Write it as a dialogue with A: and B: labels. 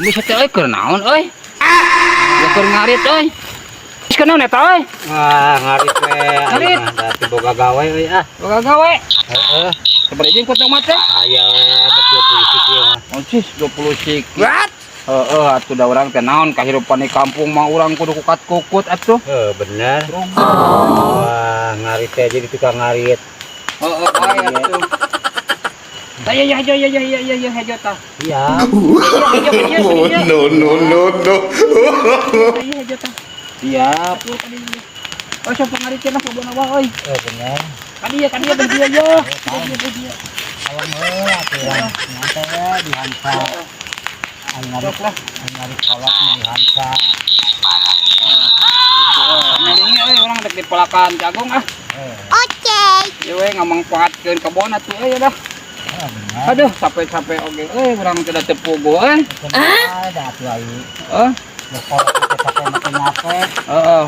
A: Bisa teh keur naon euy? Ya keur ngarit euy. Geus kenaon eta euy?
B: Wah, ngarit we.
A: Ngarit.
B: Berarti boga gawe euy ah.
A: Boga gawe.
B: Heeh.
A: Sabari jeung kutang mah teh?
B: Aya we bet 20 sik ieu mah.
A: Oh cis 20 sik. What? Heeh, atuh da urang teh naon kahirupan di kampung mah urang kudu kukat kukut atuh.
B: Bener. Wah, ngarit teh jadi tukang ngarit.
A: Heeh, bae atuh. Ya hejo tah.
B: Iya.
C: No.
A: Hejo tah. Siap. Oh, siapa ngaritkeun lah sabona wae euy.
B: Bener.
A: Kadieu ben dia yo. Dia.
B: Kalau mau aturan nyantai ya di Hansa. Ngarit kolak di Hansa.
A: Ngelingi euy urang dek dipolakan jagung ah.
D: Oke.
A: Ieu we ngamangpaatkeun kebon atuh euy dah. Aduh, capek-capek oge euy urang teh da teu puguh euy.
B: Ada atuh ai.
A: Heeh.
B: Kolak kita capek makin capek.
A: Heeh.